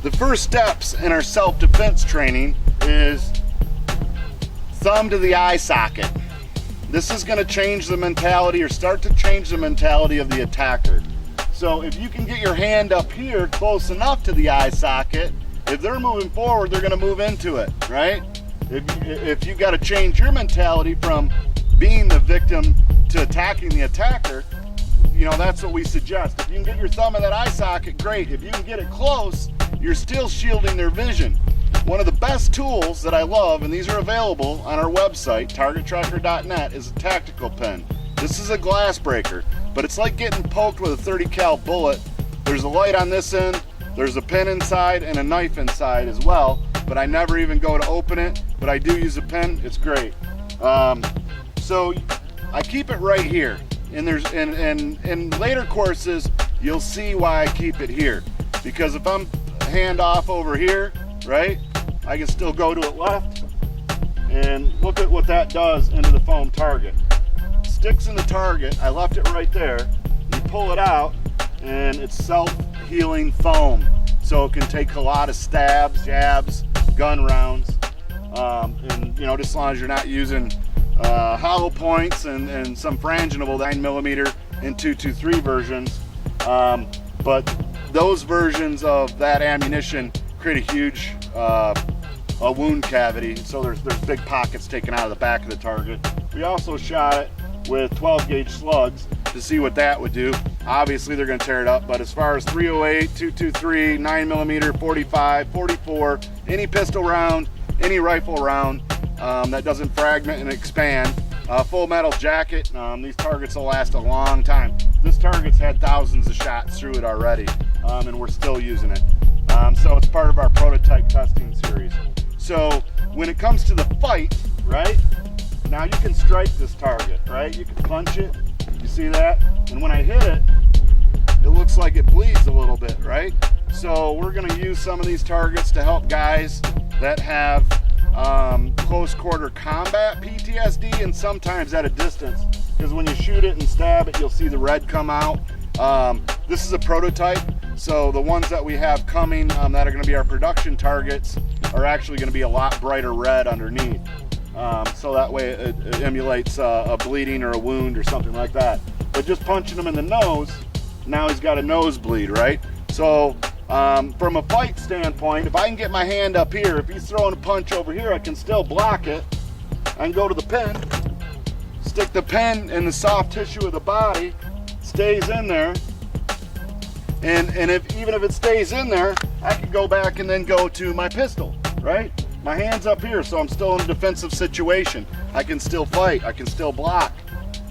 The first steps in our self-defense training is thumb to the eye socket. This is going to change the mentality, or start to change the mentality of the attacker. So if you can get your hand up here close enough to the eye socket, if they're moving forward, they're going to move into it, right? If you got to change your mentality from being the victim to attacking the attacker, you know, that's what we suggest. If you can get your thumb in that eye socket, great. If you can get it close, you're still shielding their vision. One of the best tools that I love, and these are available on our website, targettracker.net, is a tactical pen. This is a glass breaker, but it's like getting poked with a 30 cal bullet. There's a light on this end, there's a pen inside and a knife inside as well, but I never even go to open it, but I do use a pen. It's great. So I keep it right here, and there's in later courses you'll see why I keep it here, because if I'm hand off over here, right, I can still go to it left, and look at what that does into the foam target. Sticks in the target. I left it right there. You pull it out and it's self-healing foam, so it can take a lot of stabs, jabs, gun rounds, and you know, just as long as you're not using hollow points and some franginable 9mm and 223 versions, but those versions of that ammunition create a huge a wound cavity, so there's big pockets taken out of the back of the target. We also shot it with 12 gauge slugs to see what that would do. Obviously they're going to tear it up, but as far as 308, 223, 9mm, 45, 44, any pistol round, any rifle round that doesn't fragment and expand, full metal jacket, these targets will last a long time. This target's had thousands of shots through it already, and we're still using it. So it's part of our prototype testing series. So when it comes to the fight, right, now you can strike this target, right? You can punch it, you see that? And when I hit it, it looks like it bleeds a little bit, right? So we're gonna use some of these targets to help guys that have close quarter combat PTSD, and sometimes at a distance, because when you shoot it and stab it, you'll see the red come out. This is a prototype, so the ones that we have coming that are going to be our production targets are actually going to be a lot brighter red underneath, so that way it emulates a bleeding or a wound or something like that. But just punching him in the nose, now he's got a nosebleed, right? So from a fight standpoint, if I can get my hand up here, if he's throwing a punch over here, I can still block it. I can go to the pen, stick the pen in the soft tissue of the body, stays in there, and even if it stays in there, I can go back and then go to my pistol, right? My hand's up here, so I'm still in a defensive situation. I can still fight, I can still block,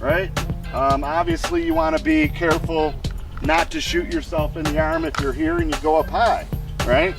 right? Obviously you want to be careful not to shoot yourself in the arm if you're here and you go up high, right?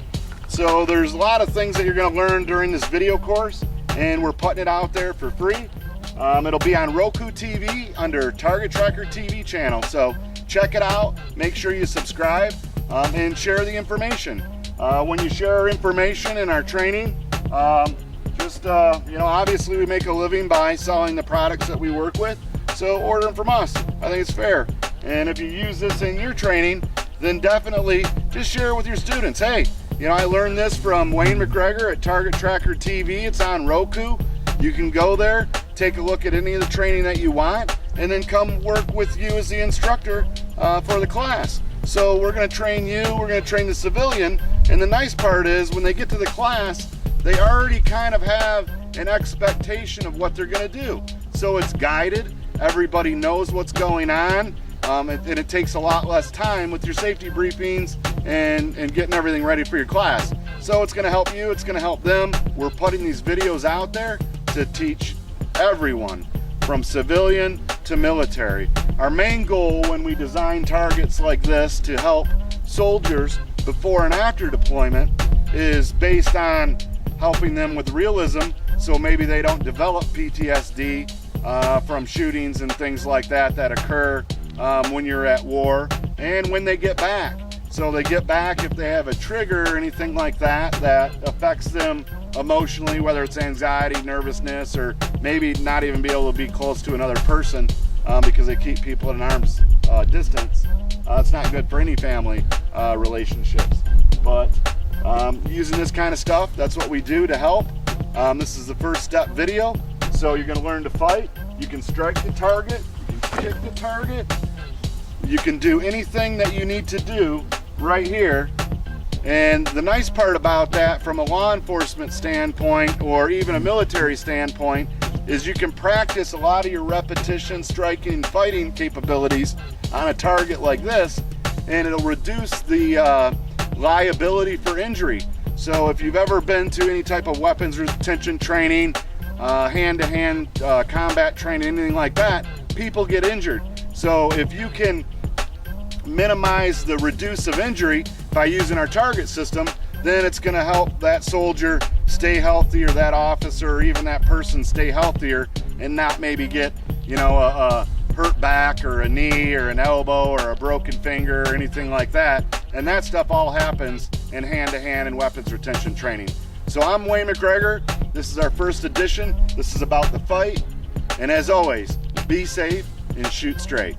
So there's a lot of things that you're going to learn during this video course, and we're putting it out there for free. It'll be on Roku TV under Target Tracker TV channel, so check it out, make sure you subscribe, and share the information. When you share our information in our training, you know, obviously we make a living by selling the products that we work with, so order them from us. I think it's fair. And if you use this in your training, then definitely just share it with your students. Hey, you know, I learned this from Wayne McGregor at Target Tracker TV. It's on Roku. You can go there, take a look at any of the training that you want, and then come work with you as the instructor for the class. So we're going to train you, we're going to train the civilian, and the nice part is when they get to the class, they already kind of have an expectation of what they're going to do. So it's guided, everybody knows what's going on, and it takes a lot less time with your safety briefings and getting everything ready for your class. So it's going to help you, it's going to help them. We're putting these videos out there to teach everyone from civilian to military. Our main goal when we design targets like this to help soldiers before and after deployment is based on helping them with realism, so maybe they don't develop PTSD from shootings and things like that that occur when you're at war and when they get back. So they get back if they have a trigger or anything like that that affects them emotionally, whether it's anxiety, nervousness, or maybe not even be able to be close to another person because they keep people at an arm's distance. It's not good for any family relationships. But using this kind of stuff. That's what we do to help. This is the first step video. So you're going to learn to fight. You can strike the target. You can kick the target. You can do anything that you need to do right here. And the nice part about that from a law enforcement standpoint or even a military standpoint is you can practice a lot of your repetition striking and fighting capabilities on a target like this, and it'll reduce the liability for injury. So if you've ever been to any type of weapons retention training, hand-to-hand combat training, anything like that, people get injured. So if you can minimize the reduce of injury by using our target system, then it's going to help that soldier stay healthy, or that officer, or even that person stay healthier, and not maybe get, you know, a hurt back or a knee or an elbow or a broken finger or anything like that. And that stuff all happens in hand-to-hand and weapons retention training. So I'm Wayne McGregor. This is our first edition. This is about the fight. And as always, be safe and shoot straight.